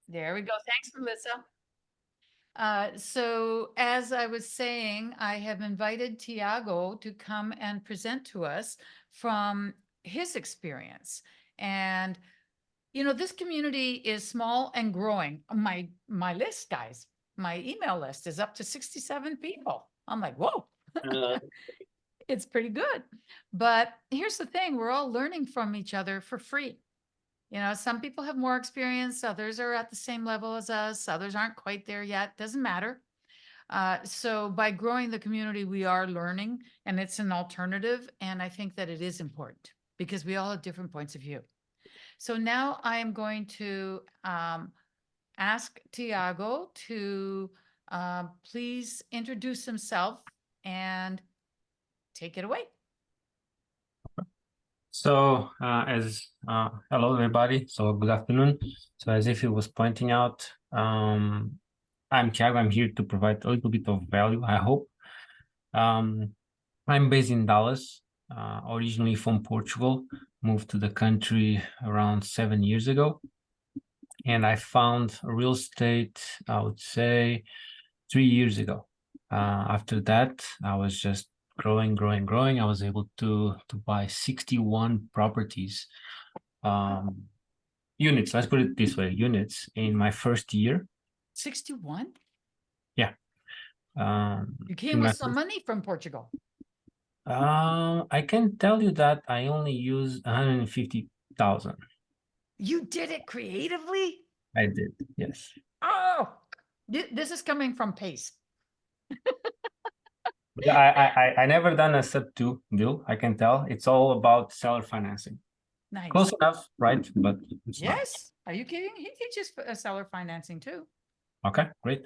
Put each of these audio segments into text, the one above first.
There we go. Thanks, Melissa. So as I was saying, I have invited Tiago to come and present to us from his experience. And this community is small and growing. My list, guys, my email list is up to 67 people. I'm like, whoa, Uh, it's pretty good. But here's the thing, we're all learning from each other for free. Some people have more experience, others are at the same level as us, others aren't quite there yet. Doesn't matter. So by growing the community, we are learning, and it's an alternative. And I think that it is important because we all have different points of view. So now I am going to ask Tiago to please introduce himself and take it away. so, hello everybody. So, good afternoon. So, as if he was pointing out, I'm Tiago. I'm here to provide a little bit of value, I hope. I'm based in Dallas, originally from Portugal, moved to the country around 7 years ago. And I found real estate, I would say, 3 years ago. After that, I was just growing. I was able to buy 61 properties, units. Let's put it this way: units in my first year. 61? Yeah. You came In with my some first, money from Portugal. I can tell you that I only used 150,000. You did it creatively? I did, yes. Oh, this is coming from Pace. But I never done a sub two deal. I can tell it's all about seller financing. Nice. Close enough, right? But it's not. Yes. Are you kidding? He teaches seller financing too. Okay, great.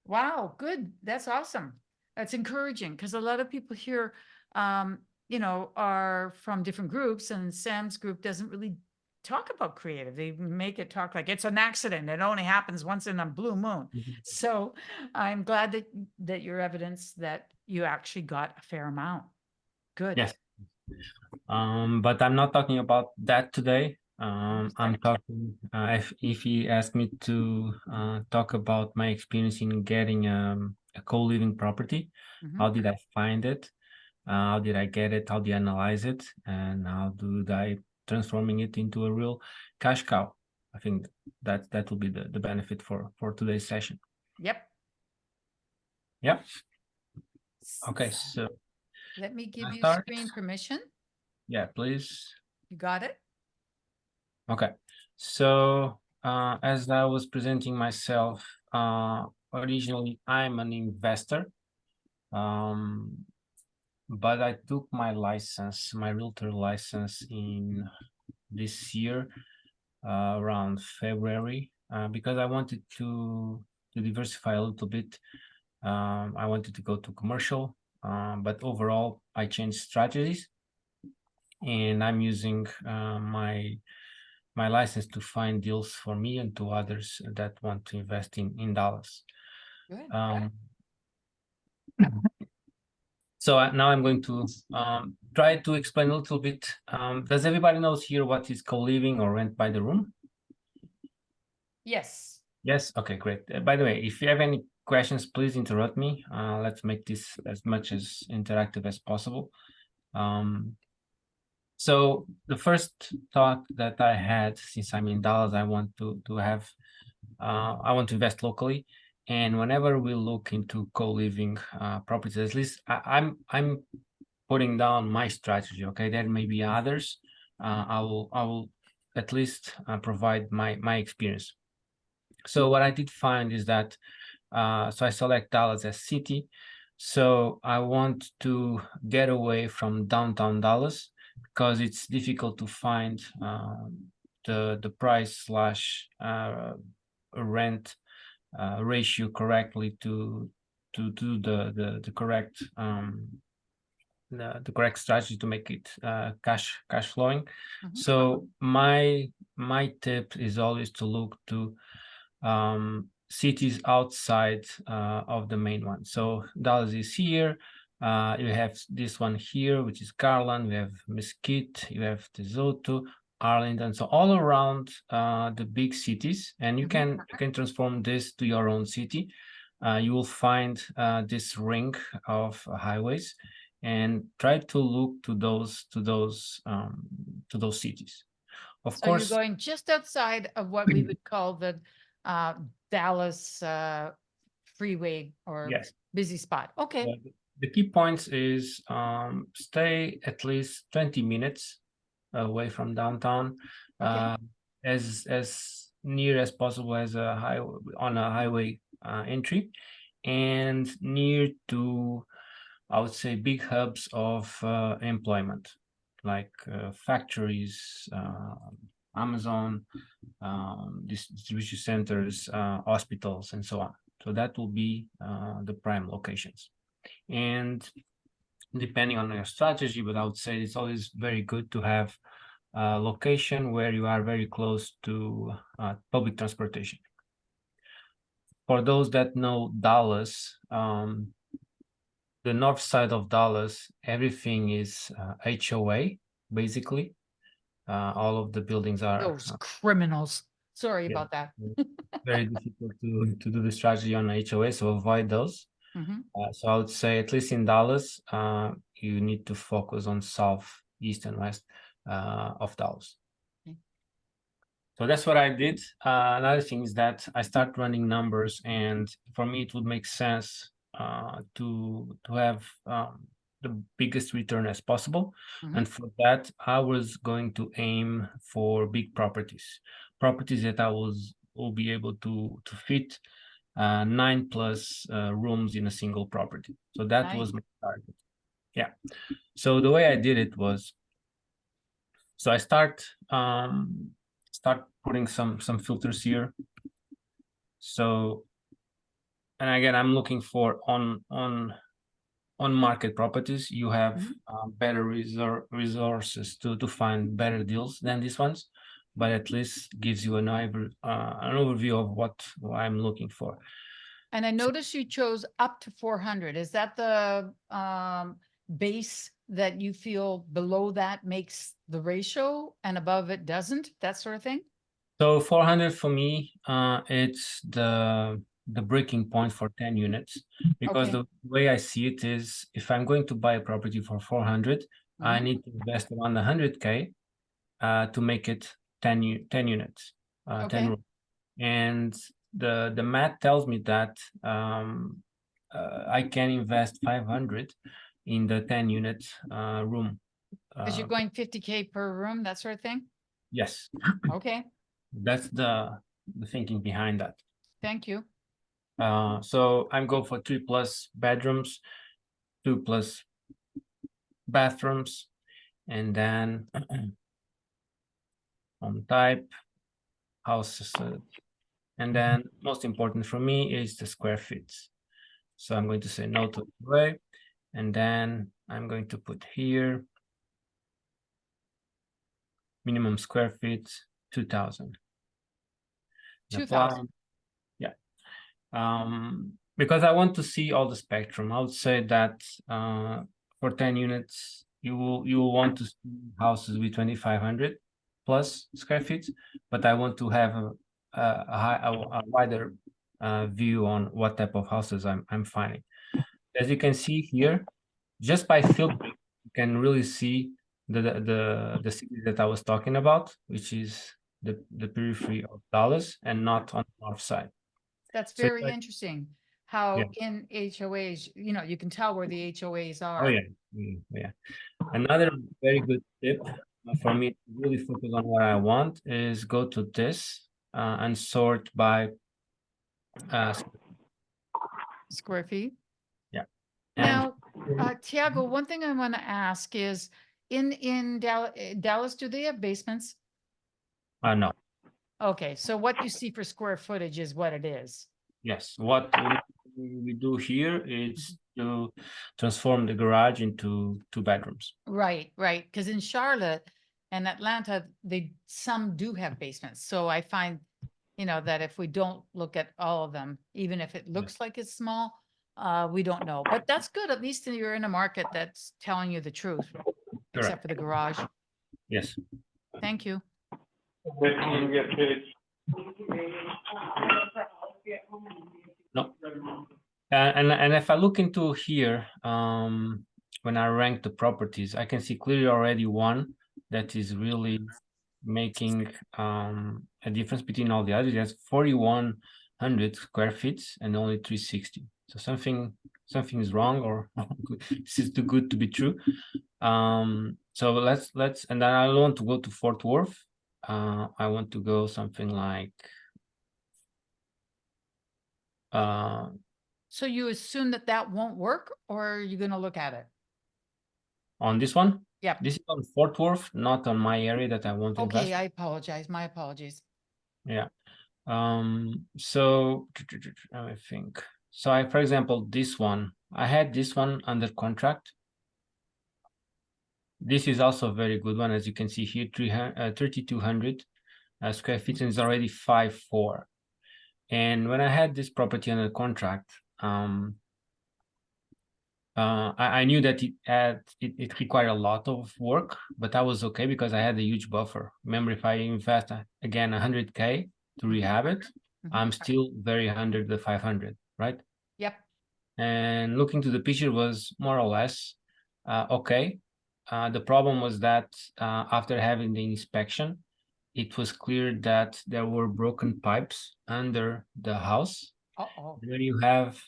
Wow, good. That's awesome. That's encouraging because a lot of people here, are from different groups, and Sam's group doesn't really talk about creative. They make it talk like it's an accident. It only happens once in a blue moon. So I'm glad that your evidence that you actually got a fair amount. Good. Yes. But I'm not talking about that today. I'm Understand. talking if he asked me to talk about my experience in getting a co-living property. Mhm. How did I find it? How did I get it? How do you analyze it? And how do I transforming it into a real cash cow? I think that will be the benefit for today's session. Yep. Yeah. Okay. So Let me give you start. screen permission. Yeah, please. You got it? Okay. So as I was presenting myself, originally I'm an investor. But I took my license, my realtor license in this year, around February, because I wanted to diversify a little bit. I wanted to go to commercial, but overall I changed strategies, and I'm using my license to find deals for me and to others that want to invest in Dallas. Good. So now I'm going to try to explain a little bit. Does everybody knows here what is co-living or rent by the room? Yes. Yes. Okay, great. By the way, if you have any questions, please interrupt me. Let's make this as much as interactive as possible. So the first thought that I had since I'm in Dallas, I want to have, I want to invest locally. And whenever we look into co-living properties, at least I'm putting down my strategy. Okay, there may be others. I will at least provide my experience. So what I did find is that so I select Dallas as city. So I want to get away from downtown Dallas because it's difficult to find the price slash rent ratio correctly to do the correct the correct strategy to make it cash flowing. So my tip is always to look to cities outside of the main one. So Dallas is here. You have this one here, which is Garland. We have Mesquite. You have Tesoto. Arlington, so all around the big cities, and you Mhm. can transform this to your own city. You will find this ring of highways, and try to look to those cities. Of So you're course, going just outside of what we would call the uh, Dallas freeway or yes. busy spot. Okay, The key points is stay at least 20 minutes away from downtown, okay. uh, as near as possible as a highway entry, and near to, I would say, big hubs of employment, like factories, Amazon, distribution centers, hospitals, and so on. So that will be the prime locations. And depending on your strategy, but I would say it's always very good to have a location where you are very close to public transportation. For those that know Dallas, the north side of Dallas, everything is HOA, basically. All of the buildings are Those criminals. Sorry yeah, about that. very difficult to do the strategy on HOA, so avoid those. Mhm. So I would say, at least in Dallas, you need to focus on south, east, and west of Dallas. Okay. So that's what I did. Another thing is that I start running numbers, and for me, it would make sense to have the biggest return as possible. Mhm. And for that, I was going to aim for big properties that I will be able to fit 9+ rooms in a single property. So that Nice. was my target. Yeah. So the way I did it was, so I start putting some filters here. So, and again, I'm looking for on market properties. You have Mhm. better resources to find better deals than these ones, but at least gives you an overview of what I'm looking for. And I noticed you chose up to 400. Is that the base that you feel below that makes the ratio and above it doesn't? That sort of thing? So 400 for me, it's the breaking point for 10 units, because Okay. the way I see it is, if I'm going to buy a property for 400, I Mhm. need to invest around 100K to make it 10 units, 10 Okay. rooms. And the math tells me that I can invest 500 in the 10 unit room. Because you're going 50K per room, that sort of thing? Yes, Okay. that's the thinking behind that. Thank you. So I'm going for 3+ bedrooms, 2+ bathrooms, and then home type, houses, and then most important for me is the square feet. So I'm going to say no to way, and then I'm going to put here minimum square feet 2,000. Apply. 2,000. Yeah. Because I want to see all the spectrum. I would say that for 10 units, you will want to see houses with 2,500 plus square feet, but I want to have a wider view on what type of houses I'm finding. As you can see here, just by filtering, you can really see the city that I was talking about, which is the periphery of Dallas and not on the north side. That's So very interesting yeah. how in HOAs, you can tell where the HOAs Oh are. yeah. Yeah. Another very good tip for me to really focus on what I want is go to this and sort by uh, Square feet. yeah. And Now, Tiago, one thing I want to ask is in Dallas, do they have basements? no, Okay, so what you see for square footage is what it is. yes. What we do here is to transform the garage into 2 bedrooms. Right, right. Because in Charlotte and Atlanta, some do have basements. So I find, that if we don't look at all of them, even if it Yeah, looks like it's small, we don't know. But that's good. At least you're in a market that's telling you the truth, except correct. for the garage. Yes. Thank you. You get paid. No. And if I look into here, when I rank the properties, I can see clearly already one that is really making a difference between all the others. It has 4,100 square feet and only 360. So something is wrong, or this is too good to be true. So let's and then I don't want to go to Fort Worth. I want to go something like So you assume that that won't work, or are you gonna look at it? on this one. Yep. This is on Fort Worth, not on my area that I want to invest. Okay, I apologize. My apologies. Yeah. So I think so. For example, this one, I had this one under contract. This is also a very good one, as you can see here, 3,200 square feet, and it's already 5.4. And when I had this property under contract, I knew that it required a lot of work, but I was okay because I had a huge buffer. Remember, if I invest again 100K to rehab it, I'm still very under the 500, right? Yep. And looking to the picture was more or less okay. The problem was that after having the inspection, it was clear that there were broken pipes under the house. Uh-oh. When you have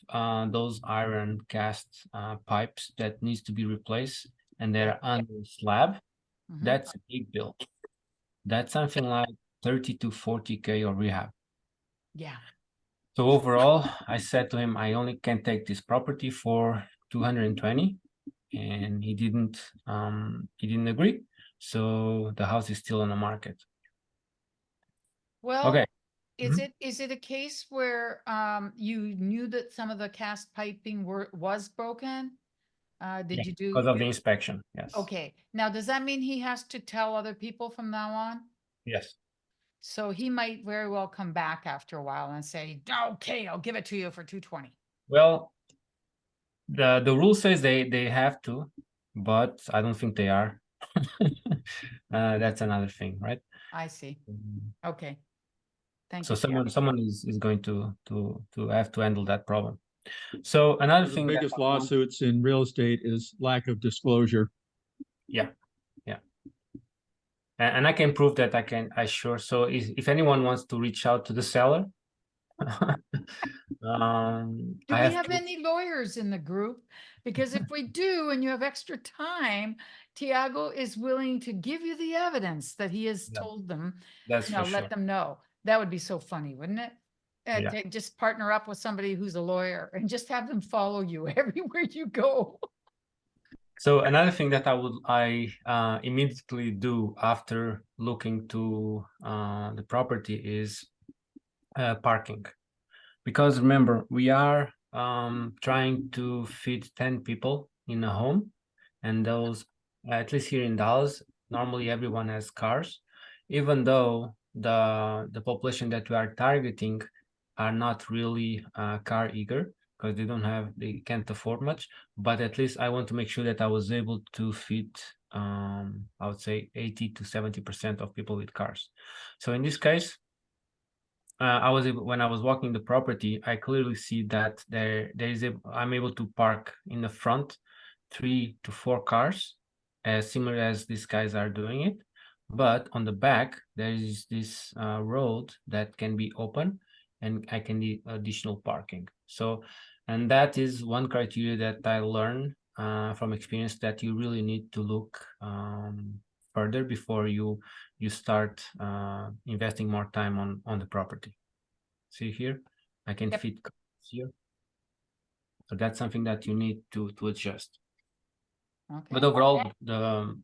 those iron cast pipes that needs to be replaced and they're under slab, that's a big bill. That's something like 30 to 40K of rehab. Yeah. So overall, I said to him, I only can take this property for 220, and he didn't agree. So the house is still on the market. Well, Okay. is it a case where you knew that some of the cast piping was broken? Did Yeah, you do? because of the inspection? Yes. Okay. Now, does that mean he has to tell other people from now on? Yes. So he might very well come back after a while and say, okay, I'll give it to you for 220. Well, the rule says they have to, but I don't think they are. That's another thing, right? I see. Okay. Thank So you. someone is going to have to handle that problem. So another The thing, biggest lawsuits in real estate is lack of disclosure. yeah, and I can prove that I sure. So if anyone wants to reach out to the seller, Do we have any lawyers in the group? Because if we do, and you have extra time, Tiago is willing to give you the evidence that he has told them. That's for Let sure. them know. That would be so funny, wouldn't it? Yeah. Just partner up with somebody who's a lawyer and just have them follow you everywhere you go. So another thing that I immediately do after looking to the property is parking, because remember, we are trying to fit 10 people in a home, and those, at least here in Dallas, normally everyone has cars, even though the population that we are targeting are not really car eager, because they can't afford much. But at least I want to make sure that I was able to fit I would say 80 to 70% of people with cars. So in this case, when I was walking the property, I clearly see that I'm able to park in the front 3 to 4 cars, as similar as these guys are doing it. But on the back, there is this road that can be open, and I can need additional parking. So, and that is one criteria that I learned from experience, that you really need to look further before you start investing more time on the property. See here, I can fit cars here. So that's something that you need to adjust. Okay. But overall, the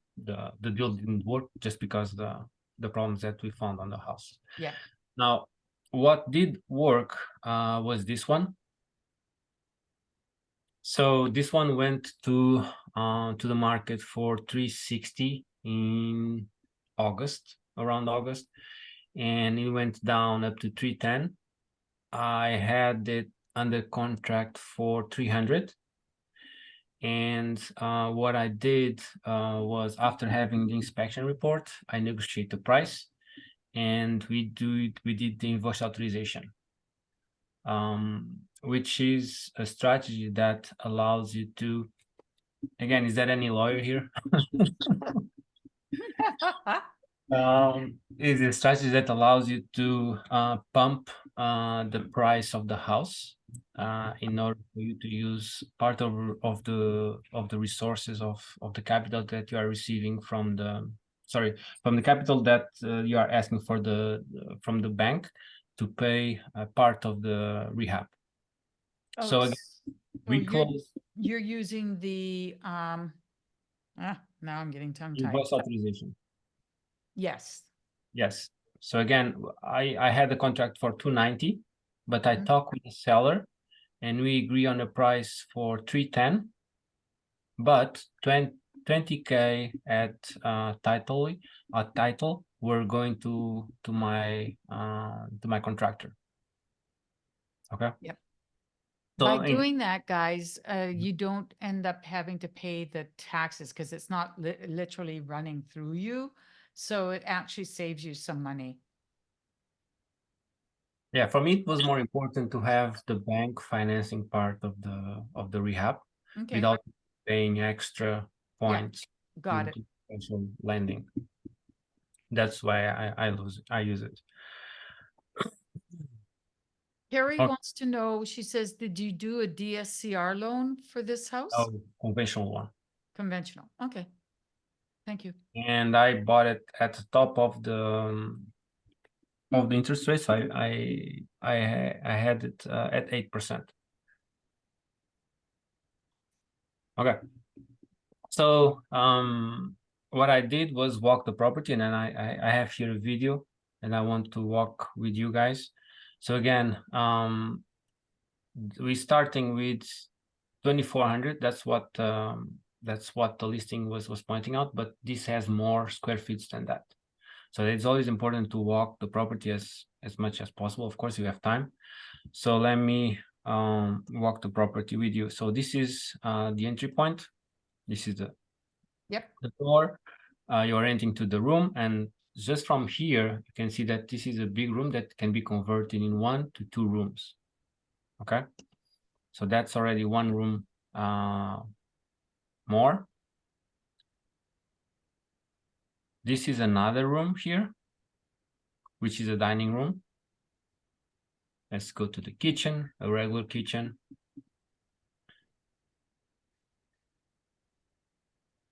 deal didn't work just because the problems that we found on the house. Yeah. Now, what did work was this one. So this one went to the market for 360 in August, around August, and it went down up to 310. I had it under contract for 300. And what I did was, after having the inspection report, I negotiate the price, and we did the invoice authorization, which is a strategy that allows you to, again, is there any lawyer here? Is a strategy that allows you to pump the price of the house in order for you to use part of the resources of the capital that you are receiving from the capital that you are asking for from the bank to pay part of the rehab. So again, we close you're using the now I'm getting tongue-tied. invoice authorization. Yes. Yes. So again, I had the contract for 290, but I Mhm. talked with the seller and we agree on a price for 310, but 20K at title we're going to my contractor. Okay. Yep. So By doing that, guys, you don't end up having to pay the taxes because it's not literally running through you. So it actually saves you some money. yeah, for me, it was more important to have the bank financing part of the rehab Okay. without paying extra points Got it. into potential lending. That's why I use it. Carrie Okay. wants to know, she says, did you do a DSCR loan for this house? Oh, conventional one. Conventional. Okay. Thank you. And I bought it at the top of the interest rate. So I had it at 8%. Okay. So what I did was walk the property, and then I have here a video, and I want to walk with you guys. So again, we starting with 2,400. That's what the listing was pointing out, but this has more square feet than that. So it's always important to walk the property as much as possible. Of course, you have time. So let me walk the property with you. So this is the entry point. This is the door. You're entering to the room, and just from here, you can see that this is a big room that can be converted in 1 to 2 rooms. Okay, so that's already one room more. This is another room here, which is a dining room. Let's go to the kitchen, a regular kitchen.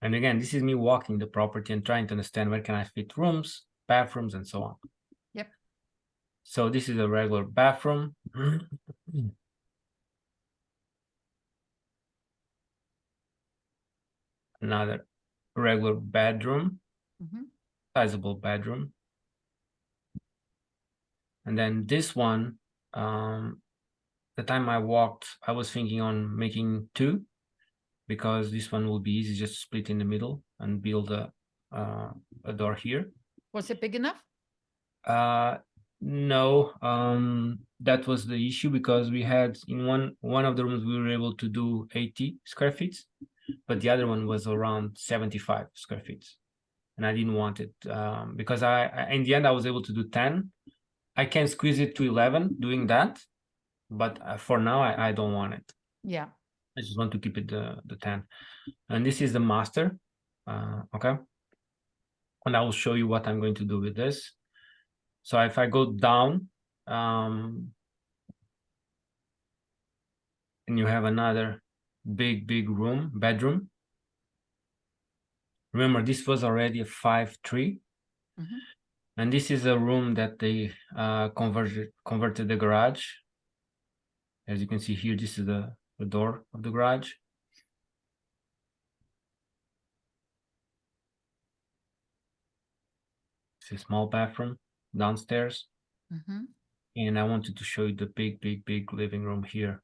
And again, this is me walking the property and trying to understand where can I fit rooms, bathrooms, and so on. Yep. So this is a regular bathroom. Another regular bedroom, sizable bedroom. And then this one, the time I walked, I was thinking on making 2, because this one will be easy, just split in the middle and build a door here. Was it big enough? No, that was the issue, because we had in one of the rooms we were able to do 80 square feet, but the other one was around 75 square feet, and I didn't want it because I in the end I was able to do 10. I can squeeze it to 11 doing that, but for now I don't want it. Yeah. I just want to keep it the 10. And this is the master. Okay, and I will show you what I'm going to do with this. So if I go down, and you have another big bedroom. Remember, this was already a 5.3, and this is a room that they converted the garage. As you can see here, this is the door of the garage. It's a small bathroom downstairs. And I wanted to show you the big living room here.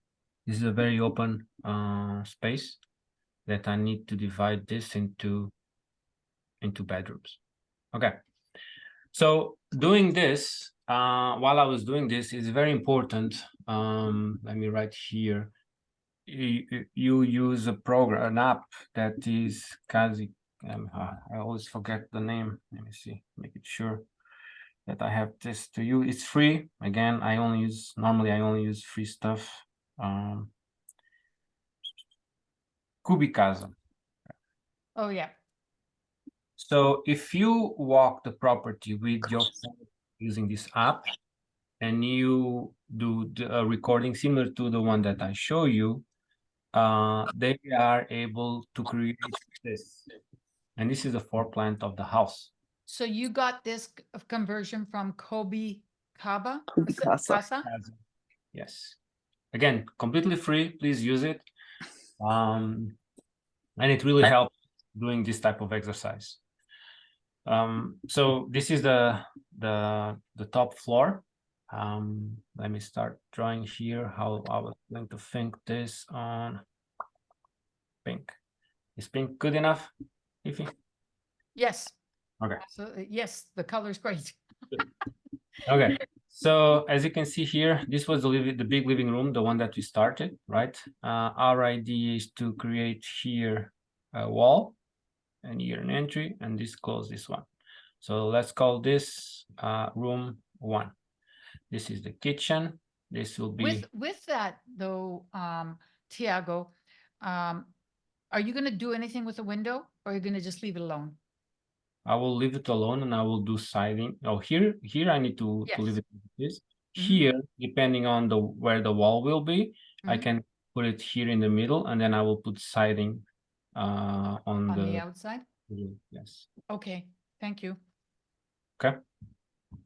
This is a very open space that I need to divide this into bedrooms. Okay, so doing this, while I was doing this, is very important. Let me write here. You use a program, an app that is Kazi. I always forget the name. Let me see, make it sure. that I have this to you. It's free. Again, normally I only use free stuff. Cubicasa. Oh, yeah. So if you walk the property with your phone using this app, and you do the recording similar to the one that I show you, they are able to create this. And this is the floor plan of the house. So you got this conversion from Casa? Cubicasa. Yes. Again, completely free. Please use it. And it really helps doing this type of exercise. So this is the top floor. Let me start drawing here how I was going to think this on pink. Is pink good enough, Ify? Yes. Okay. Absolutely. Yes, the color's great. Okay. So as you can see here, this was the big living room, the one that we started, right? Our idea is to create here a wall and here an entry, and this close this one. So let's call this room 1. This is the kitchen. This will be With that though, Tiago, are you gonna do anything with the window or are you gonna just leave it alone? I will leave it alone and I will do siding. Oh, here I need to leave Yes. it like this. Mhm. Here, depending on where the wall will be, I Mhm. can put it here in the middle, and then I will put siding on On the the outside? yes. Okay, thank you. Okay.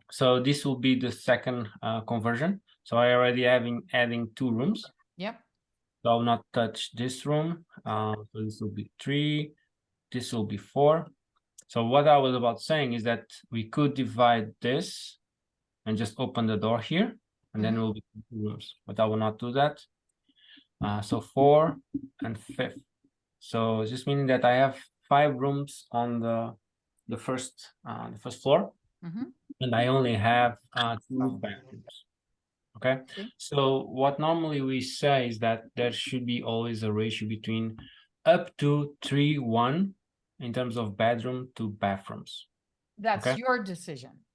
So this will be the second conversion. So I already adding 2 rooms. Yep. So I'll not touch this room. So this will be 3. This will be 4. So what I was about saying is that we could divide this and just open the door here, and then it will be 2 rooms, but I will not do that. So 4 and 5th. So just meaning that I have 5 rooms on the first floor, Mhm. and I only have 2 bathrooms. Okay. See? So what normally we say is that there should be always a ratio between up to 3:1 in terms of bedroom to bathrooms. That's Okay. your decision.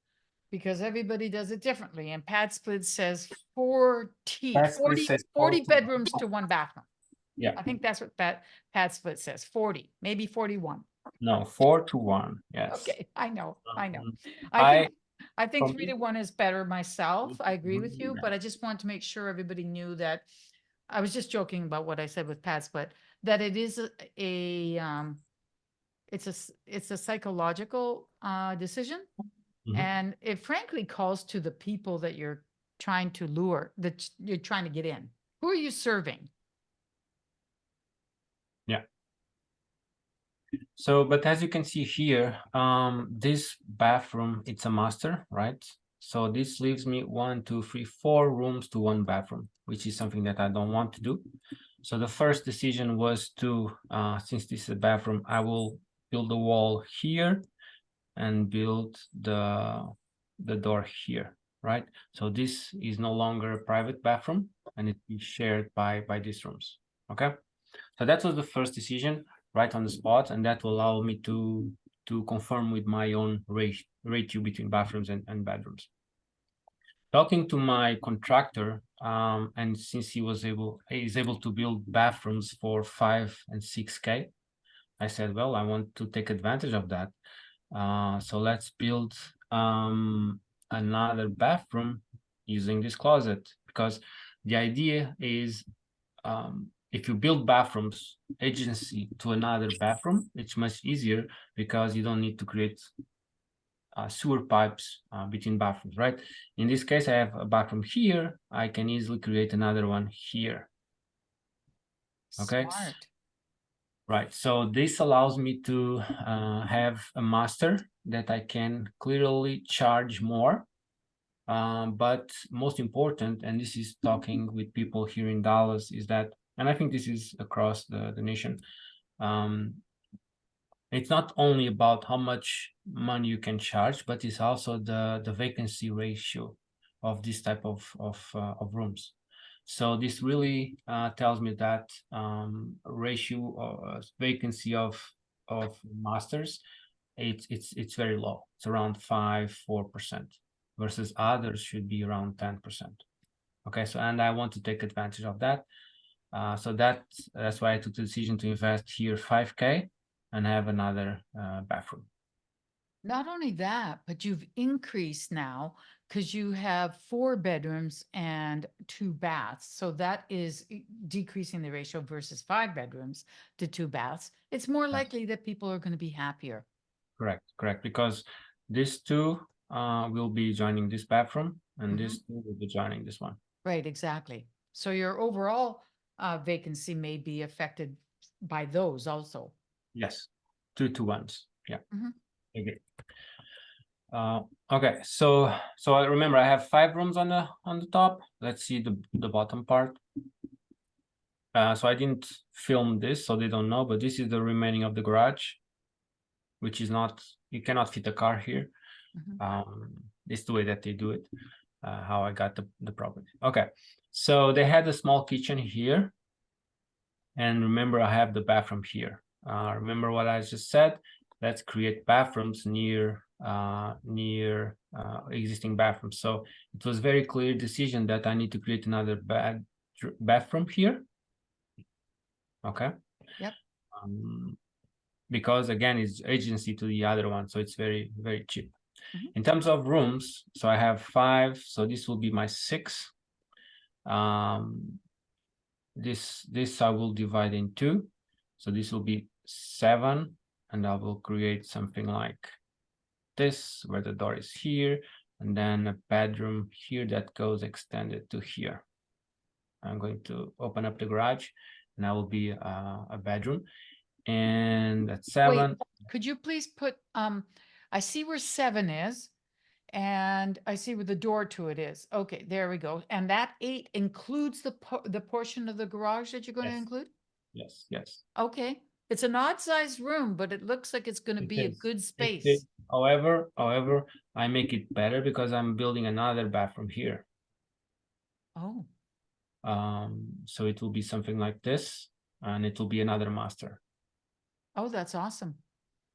Because everybody does it differently. And Pad Split says 40, Pad Split 40, says 40 4 to 1. bedrooms to 1 bathroom. Yeah. I think that's what Pad Split says, 40, maybe 41. No, 4 to 1. Yes. Okay, I know. Um, I think for 3 me- to 1 is better myself. I agree with Mhm, you, yeah. but I just want to make sure everybody knew that I was just joking about what I said with Pad Split, that it is it's a psychological decision. Mhm. And it frankly calls to the people that you're trying to lure, that you're trying to get in. Who are you serving? So, but as you can see here, this bathroom, it's a master, right? So this leaves me 1, 2, 3, 4 rooms to 1 bathroom, which is something that I don't want to do. So the first decision was to, since this is a bathroom, I will build the wall here and build the door here, right? So this is no longer a private bathroom, and it is shared by these rooms. Okay, so that was the first decision right on the spot, and that will allow me to confirm with my own ratio between bathrooms and bedrooms. Talking to my contractor, and since he is able to build bathrooms for 5 and 6K, I said, well, I want to take advantage of that. So let's build another bathroom using this closet, because the idea is if you build bathrooms adjacency to another bathroom, it's much easier because you don't need to create sewer pipes between bathrooms, right? In this case, I have a bathroom here. I can easily create another one here. Okay. Smart. Right, so this allows me to have a master that I can clearly charge more. But most important, and this is talking with people here in Dallas, is that, and I think this is across the nation, it's not only about how much money you can charge, but it's also the vacancy ratio of this type of rooms. So this really tells me that ratio of vacancy of masters, it's very low. It's around 4%. versus others should be around 10%. Okay, so and I want to take advantage of that. So that's why I took the decision to invest here 5K and have another bathroom. Not only that, but you've increased now because you have 4 bedrooms and 2 baths. So that is decreasing the ratio versus 5 bedrooms to 2 baths. It's more Yes. likely that people are going to be happier. Correct. Because these two will be joining this bathroom, and Mhm. these two will be joining this one. Right, exactly. So your overall vacancy may be affected by those also. Yes, 2 to 1s. Yeah. Mhm. Okay. Okay. So I remember I have 5 rooms on the top. Let's see the bottom part. So I didn't film this, so they don't know, but this is the remaining of the garage, which is not, you cannot fit a car here. Mhm. It's the way that they do it, how I got the property. Okay, so they had a small kitchen here, and remember I have the bathroom here. Remember what I just said? Let's create bathrooms near existing bathrooms. So it was very clear decision that I need to create another bathroom here. Okay. Yep. Because again, it's agency to the other one, so it's very, very cheap. Mhm. In terms of rooms, so I have 5, so this will be my 6. This I will divide in 2, so this will be 7, and I will create something like this, where the door is here, and then a bedroom here that goes extended to here. I'm going to open up the garage, and that will be a bedroom, and that's 7. Wait, could you please put, I see where 7 is, and I see where the door to it is. Okay, there we go. And that 8 includes the portion of the garage that you're going to Yes. include? Yes. Okay, it's an odd sized room, but it looks like it's going to It be a is. good It space. is. However, I make it better because I'm building another bathroom here. Oh, So it will be something like this, and it will be another master. oh, that's awesome.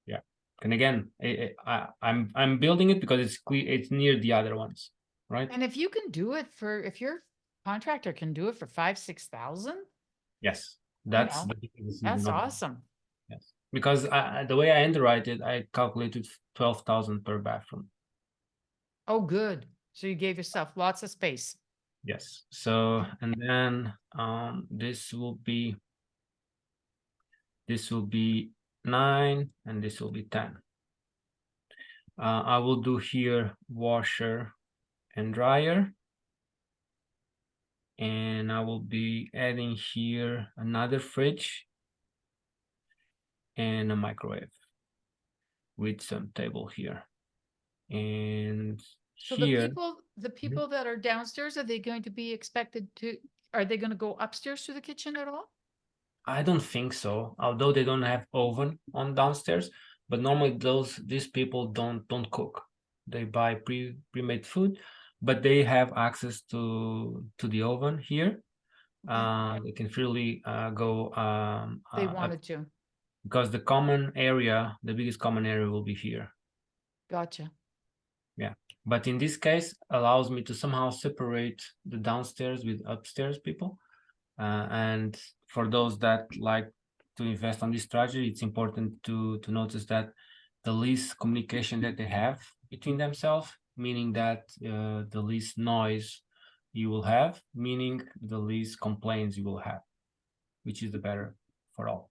Yeah. And again, I'm building it because it's clear, it's near the other ones, right? And if you can do it for, if your contractor can do it for 5,000-6,000, Yes, you that's know, the big decision that's of awesome. yes, because the way I underwrite it, I calculated 12,000 per bathroom. Oh, good. So you gave yourself lots of space. Yes. So and then this will be 9, and this will be 10. I will do here washer and dryer, and I will be adding here another fridge and a microwave with some table here. And So here, the people that are downstairs, are they going to be expected to, are they going to go upstairs to the kitchen at all? I don't think so, although they don't have oven on downstairs, but normally these people don't cook. They buy pre-made food, but they have access to the oven here. They can freely go They wanted to. because the common area, the biggest common area will be here. Gotcha. Yeah, but in this case, allows me to somehow separate the downstairs with upstairs people. And for those that like to invest on this strategy, it's important to notice that the least communication that they have between themselves, meaning that the least noise you will have, meaning the least complaints you will have, which is the better for all.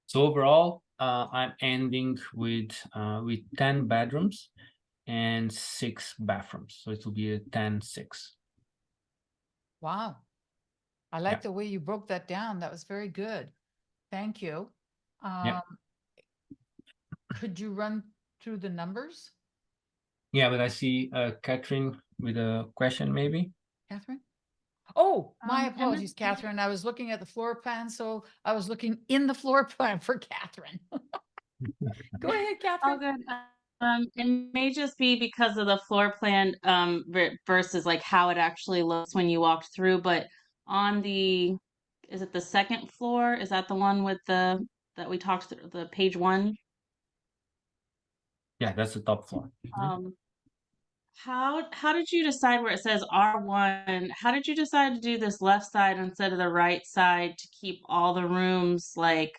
So overall, I'm ending with 10 bedrooms and 6 bathrooms. So it will be a 10-6. Wow. I like the way you broke that down. That was very good. Thank you. Yeah. Could you run through the numbers, Yeah, but I see Catherine with a question, maybe. Catherine? Oh, my I'm apologies, Catherine. I was looking at the floor plan, so I was looking in the floor plan for Catherine. Go ahead, all Catherine. good. It may just be because of the floor plan versus like how it actually looks when you walked through, but on the, is it the second floor? Is that the one with the, that we talked through, the page 1? Yeah, that's the top floor. Um, How did you decide where it says R1? How did you decide to do this left side instead of the right side to keep all the rooms like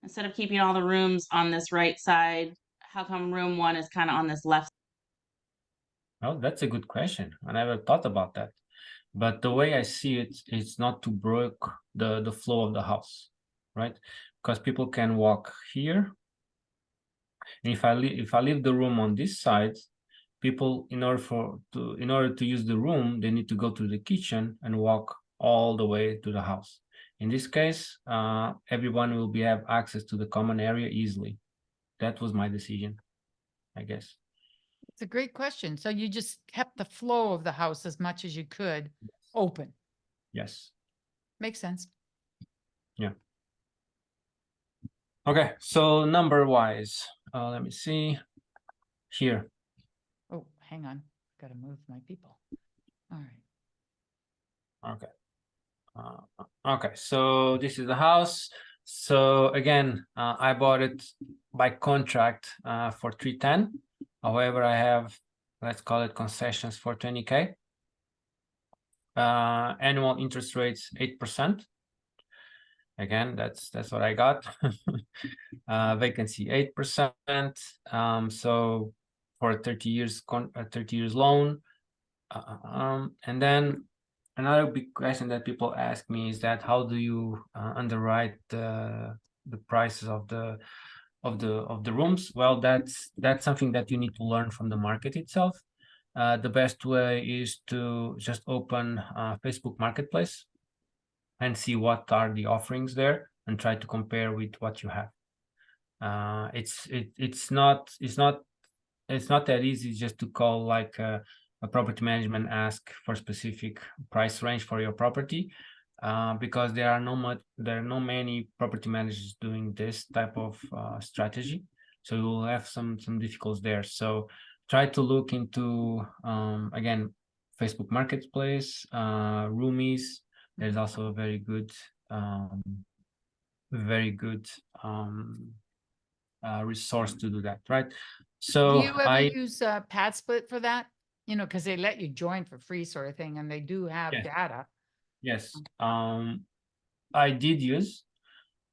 instead of keeping all the rooms on this right side? How come room 1 is kind of on this left? Oh, that's a good question. I never thought about that. But the way I see it, it's not to break the flow of the house, right? Because people can walk here. And if I leave the room on this side, people in order to use the room, they need to go to the kitchen and walk all the way to the house. In this case, everyone will have access to the common area easily. That was my decision, I guess. It's a great question. So you just kept the flow of the house as much as you could open. Yes. Makes sense. Yeah. Okay, so number wise, let me see here. Oh, hang on. Gotta move my people. All right. Okay. Okay, so this is the house. So again, I bought it by contract for 310. However, I have, let's call it concessions for 20K. Annual interest rates 8%. Again, that's what I got. Vacancy 8%. So for a 30 years loan. And then another big question that people ask me is that how do you underwrite the prices of the rooms? Well, that's something that you need to learn from the market itself. The best way is to just open Facebook Marketplace and see what are the offerings there and try to compare with what you have. It's not that easy just to call like a property management, ask for specific price range for your property, because there are no many property managers doing this type of strategy. So you will have some difficulties there. So try to look into again, Facebook Marketplace, Roomies. There's also a very good resource to do that, right? So Do you ever use Pad Split for that? You know, because they let you join for free sort of thing, and they do have Yes. data. Yes, I did use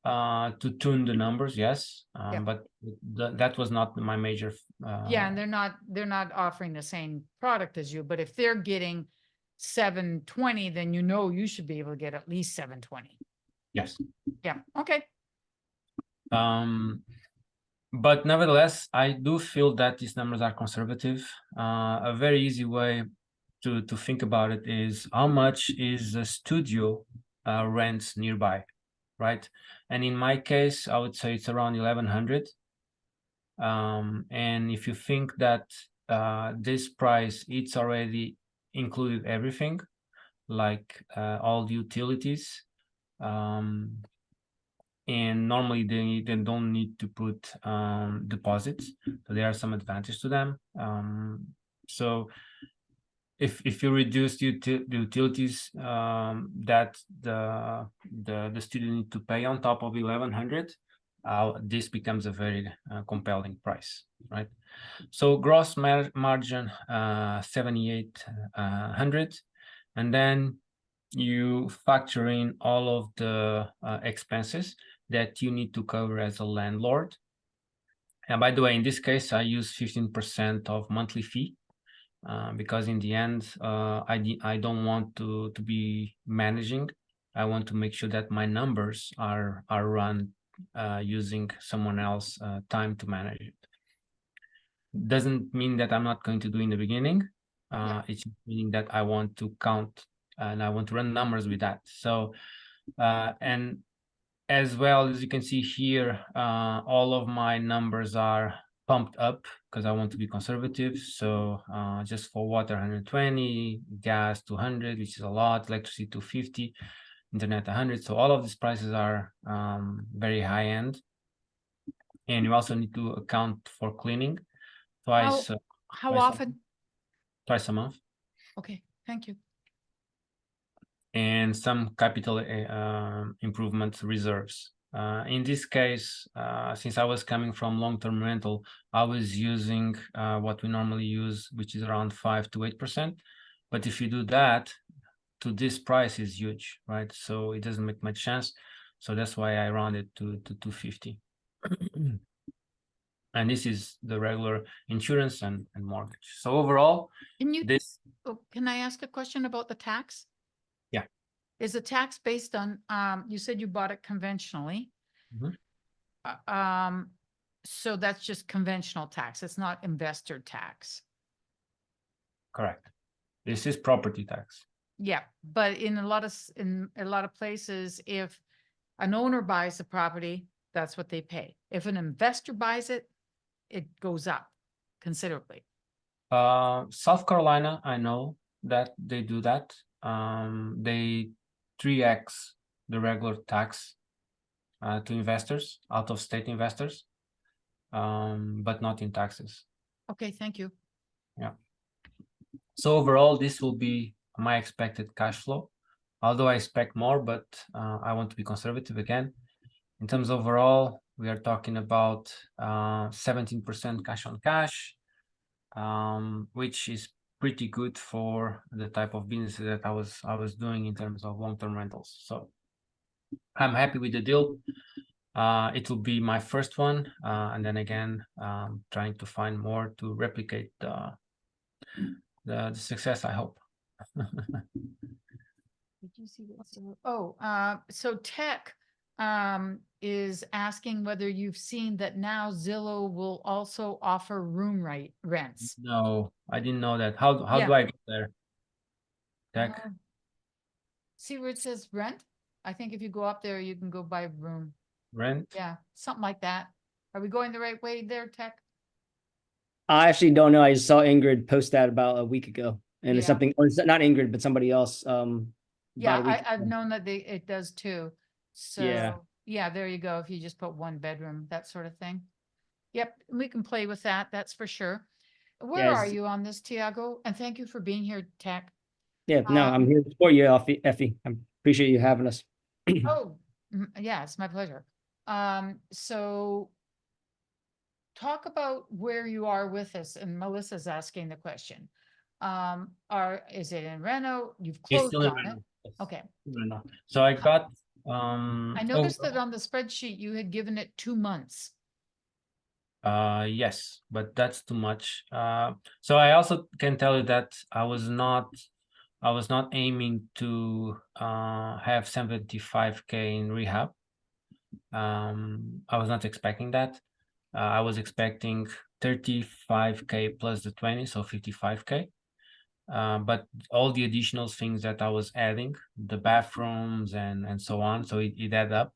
to tune the numbers, yes, Yeah. but that was not my major. Yeah, and they're not offering the same product as you, but if they're getting 720, then you know you should be able to get at least 720. Yes. Yeah, okay. But nevertheless, I do feel that these numbers are conservative. A very easy way to think about it is how much is a studio rents nearby, right? And in my case, I would say it's around 1100. And if you think that this price, it's already included everything, like all the utilities, and normally they don't need to put deposits, so there are some advantage to them. So if you reduce the utilities that the student need to pay on top of 1100, this becomes a very compelling price, right? So gross margin 7800, and then you factor in all of the expenses that you need to cover as a landlord. And by the way, in this case, I use 15% of monthly fee because in the end, I don't want to be managing. I want to make sure that my numbers are run using someone else time to manage it. Doesn't mean that I'm not going to do in the beginning. It's meaning that I want to count and I want to run numbers with that. So, and as well as you can see here, all of my numbers are pumped up because I want to be conservative. So just for water, 120, gas 200, which is a lot, electricity 250, internet 100. So all of these prices are very high end. And you also need to account for cleaning twice. How twice often? Twice a month. Okay, thank you. And some capital improvement reserves In this case, since I was coming from long-term rental, I was using what we normally use, which is around 5 to 8%. But if you do that, to this price is huge, right? So it doesn't make much sense. So that's why I rounded to 250. And this is the regular insurance and mortgage. So overall, Can you, this, can I ask a question about the tax? Yeah. Is the tax based on, you said you bought it conventionally? Mhm. So that's just conventional tax. It's not investor tax. correct. This is property tax. Yeah, but in a lot of, in a lot of places, if an owner buys the property, that's what they pay. If an investor buys it, it goes up considerably. South Carolina, I know that they do that. They 3x the regular tax to investors, out of state investors, but not in taxes. Okay, thank you. So overall, this will be my expected cash flow, although I expect more, but I want to be conservative again. In terms of overall, we are talking about 17% cash on cash, which is pretty good for the type of business that I was doing in terms of long-term rentals. So I'm happy with the deal. It will be my first one, and then again, trying to find more to replicate the success, I hope. Did you see that? Oh, so Tech is asking whether you've seen that now Zillow will also offer room rents. No, I didn't know that. How Yeah. do I get there? Tech See where it says rent? I think if you go up there, you can go buy room. rent? Yeah, something like that. Are we going the right way there, Tech? I actually don't know. I just saw Ingrid post that about a week ago, and it's Yeah. something, or it's not Ingrid, but somebody else. Yeah, about a week I've ago. known that it does too. Yeah. So, yeah, there you go. If you just put one bedroom, that sort of thing. Yep, we can play with that, that's for sure. Where are Yes. you on this, Tiago? And thank you for being here, Tech. Yeah, no, I'm here for you, Effie. I appreciate you having us. Oh, yeah, it's my pleasure. So talk about where you are with this, and Melissa's asking the question. Is it in Reno? You've It's closed still in on it. Reno. Yes, Okay. Reno. So I got I noticed that on the spreadsheet, you had given it 2 months. yes, but that's too much. So I also can tell you that I was not aiming to have 75K in rehab. I was not expecting that. I was expecting 35K plus the 20, so 55K. But all the additional things that I was adding, the bathrooms and so on, so it added up.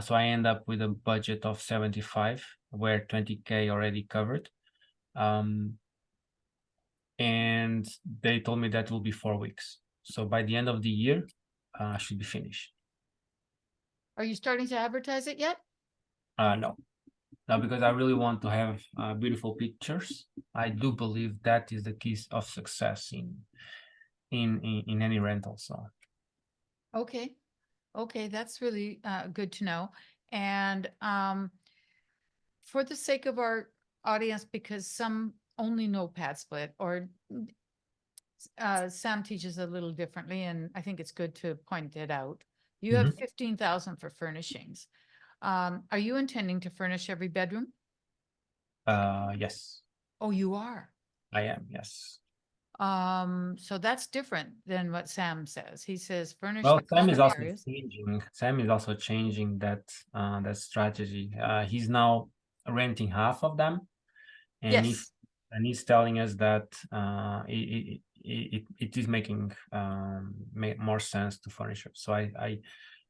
So I end up with a budget of 75, where 20K already covered. And they told me that will be 4 weeks. So by the end of the year, I should be finished. Are you starting to advertise it yet? No, because I really want to have beautiful pictures. I do believe that is the key of success in any rental. So Okay, okay, that's really good to know. And for the sake of our audience, because some only know pad split, or Sam teaches a little differently, and I think it's good to point it out. You have 15,000 for furnishings. Are you intending to furnish every bedroom? yes, Oh, you are. I am. Yes. So that's different than what Sam says. He says furnish Well, the Sam is common also areas. changing. Sam is also changing that that strategy. He's now renting half of them, and Yes. he's telling us that it is making more sense to furnish it. So I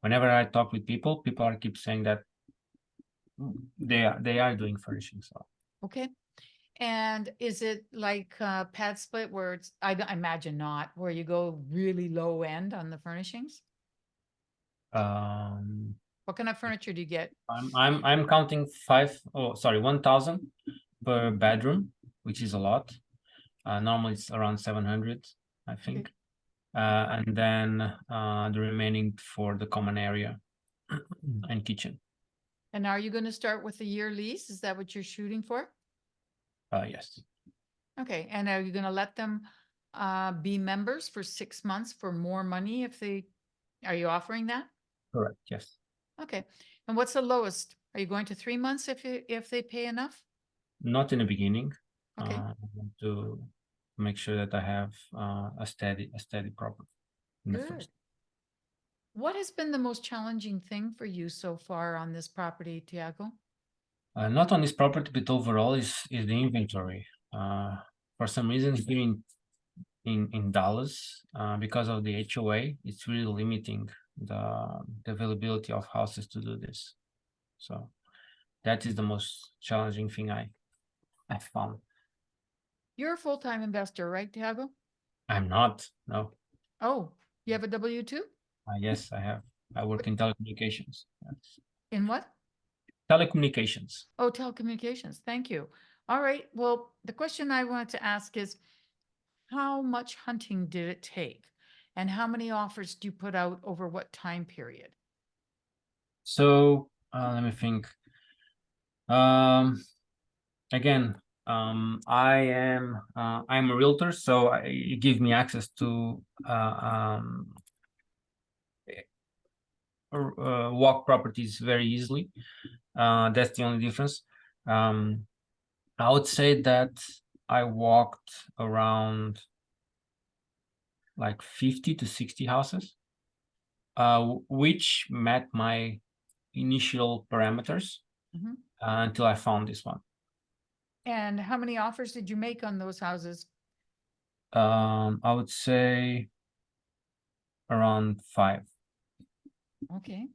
whenever I talk with people are keep saying that they are doing furnishing. So Okay. And is it like pad split where it's, I imagine not, where you go really low end on the furnishings? What kind of furniture do you get? I'm counting 1,000 per bedroom, which is a lot. Normally it's around 700, I think. And then the remaining for the common area. and kitchen. And are you going to start with a year lease? Is that what you're shooting for? Yes. Okay, and are you going to let them be members for 6 months for more money if they, are you offering that? Correct. Yes. Okay, and what's the lowest? Are you going to 3 months if they pay enough? Not in the beginning. Okay. I want to make sure that I have a steady property in the Good. first. What has been the most challenging thing for you so far on this property, Tiago? Not on this property, but overall is the inventory. For some reason here in Dallas, because of the HOA, it's really limiting the availability of houses to do this. So that is the most challenging thing I found. You're a full-time investor, right, Tiago? I'm not. No. Oh, you have a W-2? Yes, I have. I work in telecommunications. Yes. In what? Telecommunications. Oh, telecommunications. Thank you. All right. Well, the question I wanted to ask is, how much hunting did it take? And how many offers do you put out over what time period? So let me think. Again, I'm a realtor, so it gives me access to walk properties very easily. That's the only difference. I would say that I walked around like 50 to 60 houses, which met my initial parameters Mhm. until I found this one. And how many offers did you make on those houses? I would say around 5. Okay.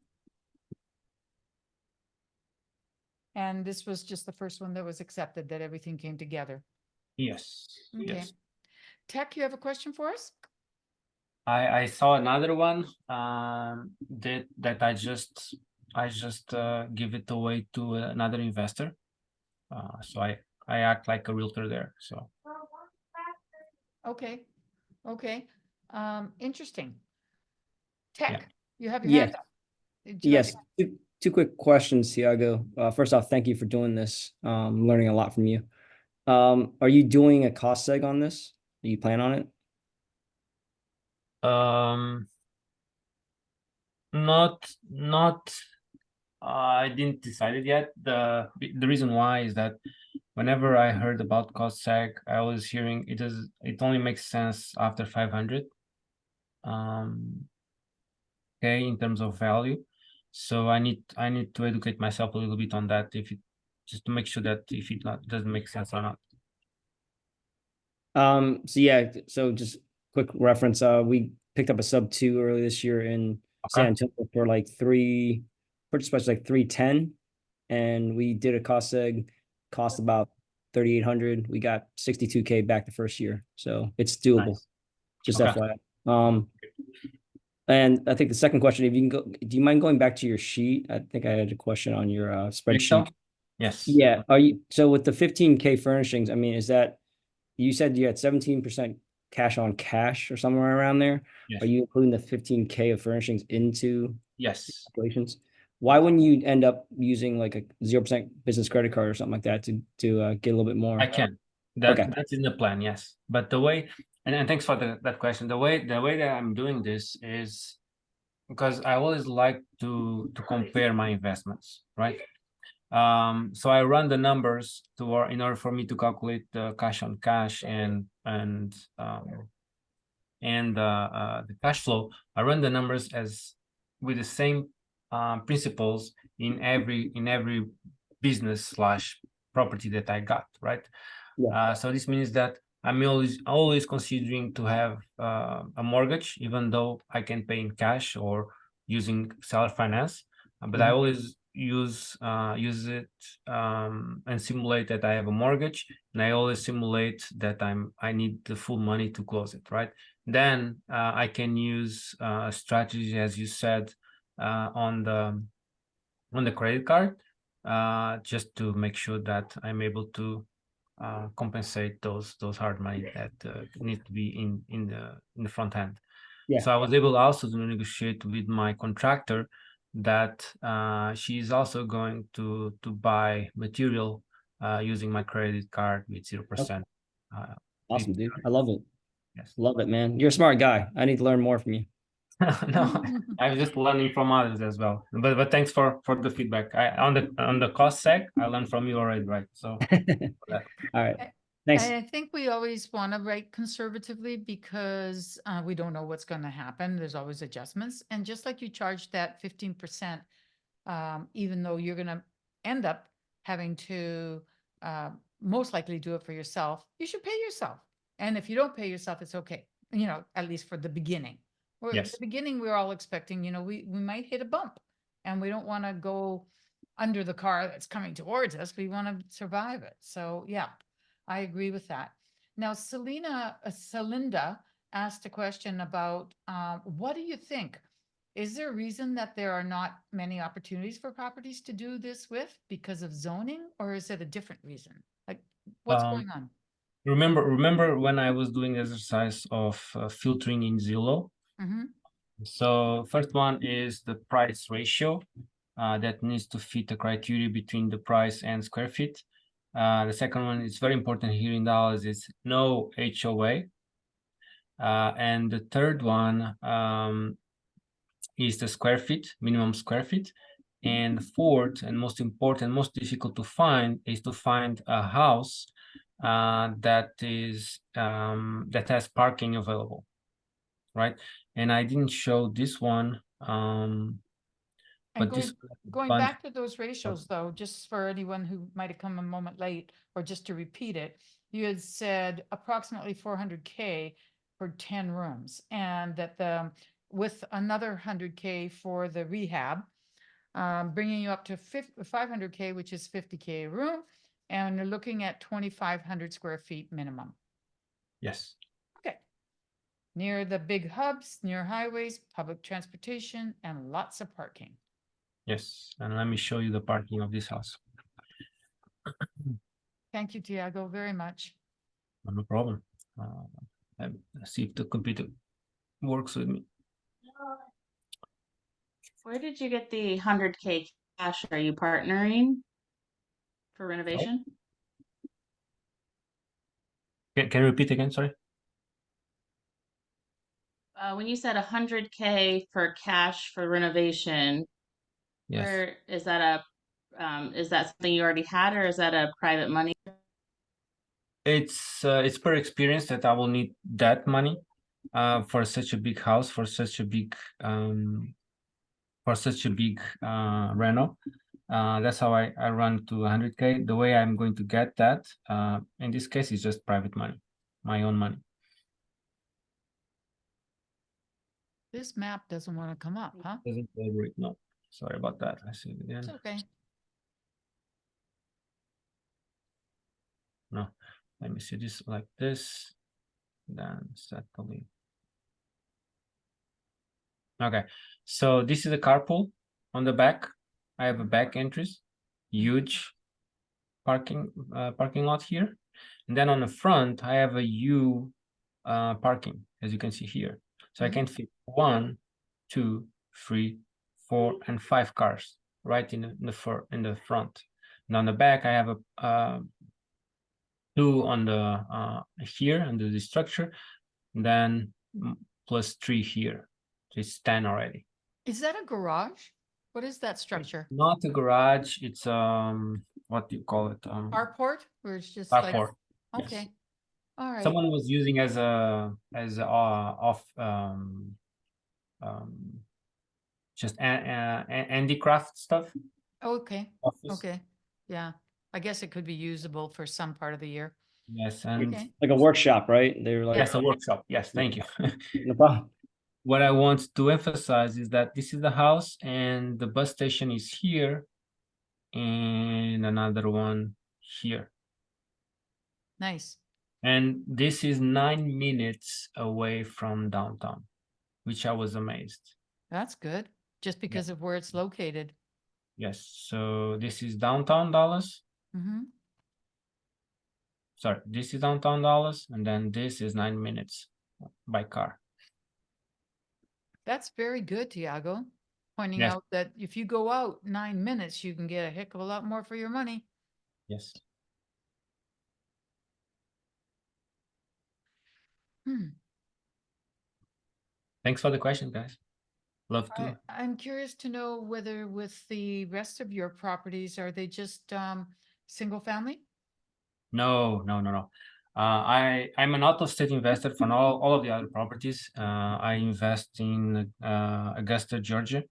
And this was just the first one that was accepted, that everything came together. Yes. Okay. Yes. Tech, you have a question for us? I saw another one that I just give it away to another investor. So I act like a realtor there. So Okay. Okay. Interesting. Tech, Yeah. you have your Yes. hand up. Did you have- Yes. Two quick questions, Tiago. First off, thank you for doing this. Learning a lot from you. Are you doing a cost seg on this? Do you plan on it? Not I didn't decide it yet. The reason why is that whenever I heard about cost seg, I was hearing it only makes sense after 500. Okay, in terms of value. So I need to educate myself a little bit on that, just to make sure that if it doesn't make sense or not. So yeah, so just quick reference. We picked up a sub 2 early this year in San Okay. Antonio for like purchase price like 310, and we did a cost seg, cost about 3,800. We got 62K back the first year, so it's doable. Nice. Just Okay. FYI. And I think the second question, if you can go, do you mind going back to your sheet? I think I had a question on your Excel? spreadsheet. Yes. Yeah. So with the 15K furnishings, I mean, is that, you said you had 17% cash on cash or somewhere around there? Yes. Are you including the 15K of furnishings into Yes. calculations? Why wouldn't you end up using like a 0% business credit card or something like that to get a little bit more? I can. Okay. That's in the plan, yes. But the way, and thanks for that question. The way that I'm doing this is because I always like to compare my investments, right? So I run the numbers in order for me to calculate the cash on cash and the cash flow. I run the numbers as with the same principles in every business slash property that I got, right? Yeah. So this means that I'm always considering to have a mortgage, even though I can pay in cash or using seller finance. But I always use it and simulate that I have a mortgage, and I always simulate that I need the full money to close it, right? Then I can use strategy, as you said, on the credit card, just to make sure that I'm able to compensate those hard money that need to be in the front end. Yeah. So I was able also to negotiate with my contractor that she's also going to buy material using my credit card with 0%. Awesome, dude. I love it. Yes. Love it, man. You're a smart guy. I need to learn more from you. No, I'm just learning from others as well. But thanks for the feedback. On the cost seg, I learned from you already, right? So All right. I- Thanks. I think we always want to write conservatively because we don't know what's going to happen. There's always adjustments. And just like you charge that 15%, even though you're going to end up having to most likely do it for yourself, you should pay yourself. And if you don't pay yourself, it's okay, at least for the beginning. Or at Yes. the beginning, we're all expecting, we might hit a bump and we don't want to go under the car that's coming towards us. We want to survive it. So yeah, I agree with that. Now, Celinda asked a question about, what do you think? Is there a reason that there are not many opportunities for properties to do this with because of zoning, or is it a different reason? Like, what's going on? Remember when I was doing exercise of filtering in Zillow? Mhm. So first one is the price ratio that needs to fit the criteria between the price and square feet. The second one is very important here in Dallas is no HOA. And the third one is the square feet, minimum square feet. And fourth, and most important, most difficult to find is to find a house that has parking available, right? And I didn't show this one, And but this going bunch- back to those ratios, though, just for anyone who might have come a moment late, or just to repeat it, you had said approximately 400K for 10 rooms, and that with another 100K for the rehab, bringing you up to 500K, which is 50K a room, and you're looking at 2,500 square feet minimum. yes. Okay. Near the big hubs, near highways, public transportation, and lots of parking. Yes, and let me show you the parking of this house. Thank you, Tiago, very much. No problem. Let's see if the computer works with me. Where did you get the 100K cash? Are you partnering for renovation? Can you repeat again? Sorry. When you said 100K for cash for renovation, Yes. where is that is that something you already had, or is that a private money? It's per experience that I will need that money for such a big house, for such a big reno. That's how I run to 100K. The way I'm going to get that in this case is just private money, my own money. This map doesn't want to come up, huh? Doesn't collaborate. No, sorry about that. I see it It's again. okay. No, let me see this like this. Then settle. Okay, so this is a carpool on the back. I have a back entrance, huge parking lot here, and then on the front I have a U parking, as you can see here. So I can fit 1, 2, 3, 4, and 5 cars right in the front. And on the back I have a 2 on the here under the structure, and then plus 3 here. So it's 10 already. Is that a garage? What is that structure? Not a garage, it's what do you call it? Carport, where it's just like, Carport. Yes. okay, all right. Someone was using as a off just handicraft stuff. Okay, Office. okay, yeah. I guess it could be usable for some part of the year. Yes, and Okay. Like a workshop, right? They're like, yes, a workshop. Yes, thank you. no problem. What I want to emphasize is that this is the house and the bus station is here and another one here. Nice. And this is 9 minutes away from downtown, which I was amazed. That's good, just because of where it's located. Yes, so this is downtown Dallas. Mm-hmm. Sorry, this is downtown Dallas, and then this is 9 minutes by car. That's very good, Tiago. pointing Yes. out that if you go out 9 minutes, you can get a heck of a lot more for your money. Yes. Hmm. Thanks for the question, guys. Love to. I'm curious to know whether with the rest of your properties, are they just single family? No, no, no, no. I'm an out-of-state investor for all of the other properties. I invest in Augusta, Georgia,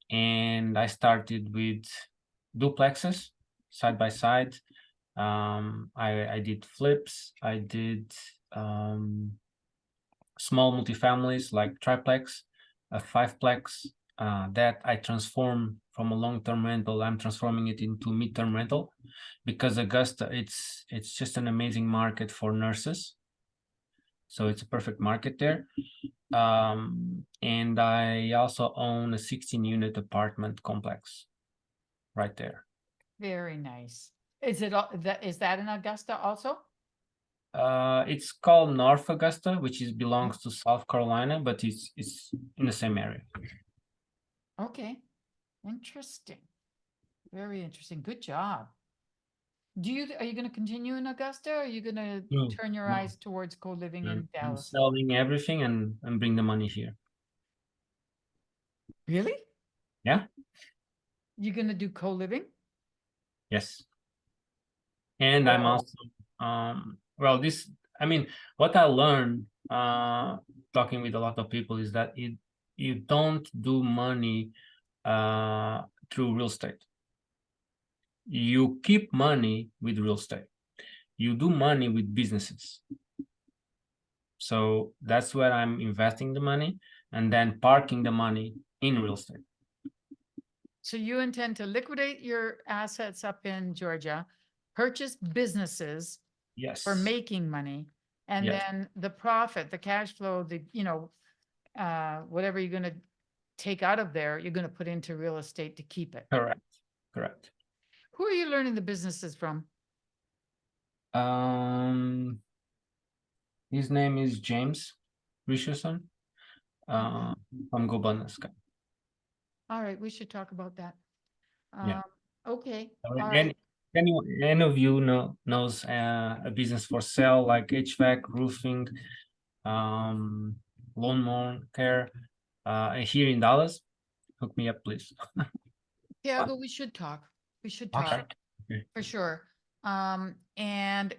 and I started with duplexes side by side. I did flips. I did small multifamilies like triplex, a fiveplex. That I transform from a long-term rental. I'm transforming it into mid-term rental because Augusta, it's just an amazing market for nurses. So it's a perfect market there. And I also own a 16-unit apartment complex right there. Very nice. Is that in Augusta also? It's called North Augusta, which belongs to South Carolina, but it's in the same area. Okay, interesting. Very interesting. Good job. Are you going to continue in Augusta? Or are you going to No, turn your no. eyes towards co-living in I'm Dallas? selling everything and bring the money here. Really? Yeah. You going to do co-living? Yes. And I'm Oh. also well, I mean, what I learned talking with a lot of people is that you don't do money through real estate. You keep money with real estate. You do money with businesses. So that's where I'm investing the money and then parking the money in real estate. So you intend to liquidate your assets up in Georgia, purchase businesses Yes. for making money, and Yes. then the profit, the cash flow, whatever you're going to take out of there, you're going to put into real estate to keep it. Correct. Correct. Who are you learning the businesses from? His name is James Richardson from Gobaneska. All right, we should talk about that. Yeah. Okay, And all right. any of you knows a business for sale like HVAC, roofing, lawnmower care here in Dallas, hook me up, please. Tiago, we should talk. We should Okay. talk for sure. And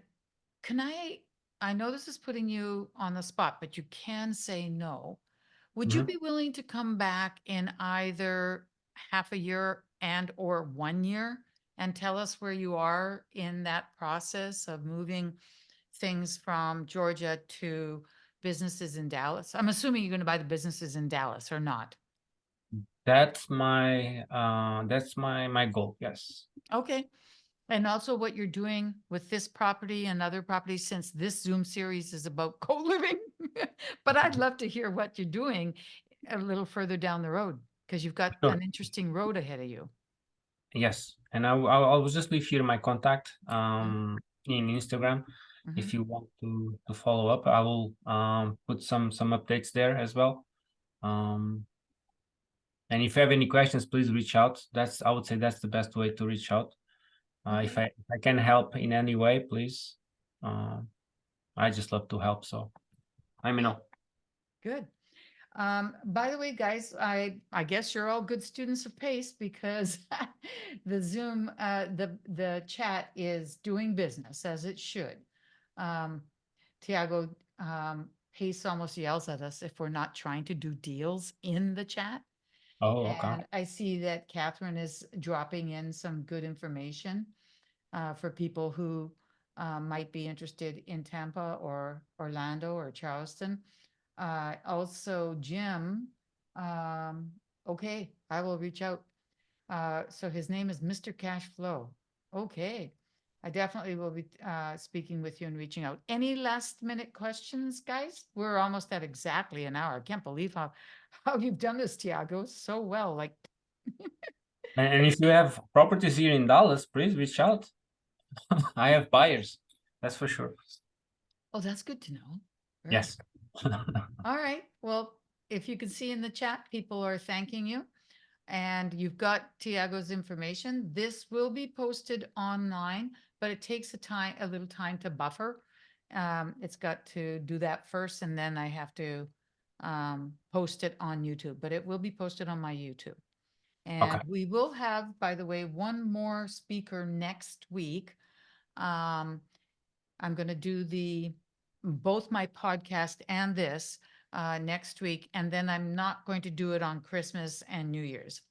can I know this is putting you on the spot, but you can say no. Would you Mhm. be willing to come back in either half a year and or 1 year and tell us where you are in that process of moving things from Georgia to businesses in Dallas? I'm assuming you're going to buy the businesses in Dallas or not. That's my my goal. Yes. Okay. And also what you're doing with this property and other properties, since this Zoom series is about co-living. But I'd love to hear what you're doing a little further down the road, because you've got Sure. an interesting road ahead of you. Yes, and I'll just leave here my contact in Instagram. Mhm. If you want to follow up, I will put some updates there as well. And if you have any questions, please reach out. I would say that's the best way to reach out. If Okay. I can help in any way, please. I just love to help, so let me know. Good. By the way, guys, I guess you're all good students of PACE, because the Zoom, the chat is doing business as it should. Tiago, PACE almost yells at us if we're not trying to do deals in the chat. Oh, okay. And I see that Catherine is dropping in some good information for people who might be interested in Tampa or Orlando or Charleston. Also, Jim, okay, I will reach out. So his name is Mr. Cash Flow. Okay, I definitely will be speaking with you and reaching out. Any last minute questions, guys? We're almost at exactly an hour. I can't believe how you've done this, Tiago, so well. Like, And if you have properties here in Dallas, please reach out. I have buyers, that's for sure. oh, that's good to know. Very Yes. All right. Well, if you can see in the chat, people are thanking you. and you've got Tiago's information. This will be posted online, but it takes a little time to buffer. It's got to do that first, and then I have to post it on YouTube, but it will be posted on my YouTube. And we will have, by the way, one more speaker next week. I'm going to do both my podcast and this next week. And then I'm not going to do it on Christmas and New Year's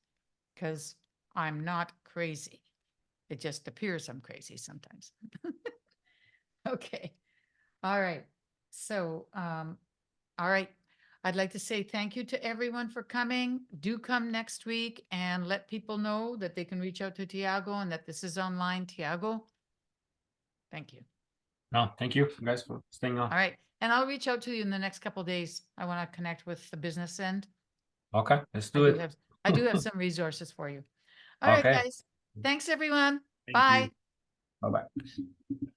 because I'm not crazy. It just appears I'm crazy sometimes. Okay. All right. So, all right. I'd like to say thank you to everyone for coming. Do come next week and let people know that they can reach out to Tiago and that this is online. Tiago, thank you. No, thank you guys for staying on. All right. And I'll reach out to you in the next couple of days. I want to connect with the business end. Okay, let's do it. I do have some resources for you. All right, Okay. guys. Thanks, everyone. Thank Bye. you. Bye-bye.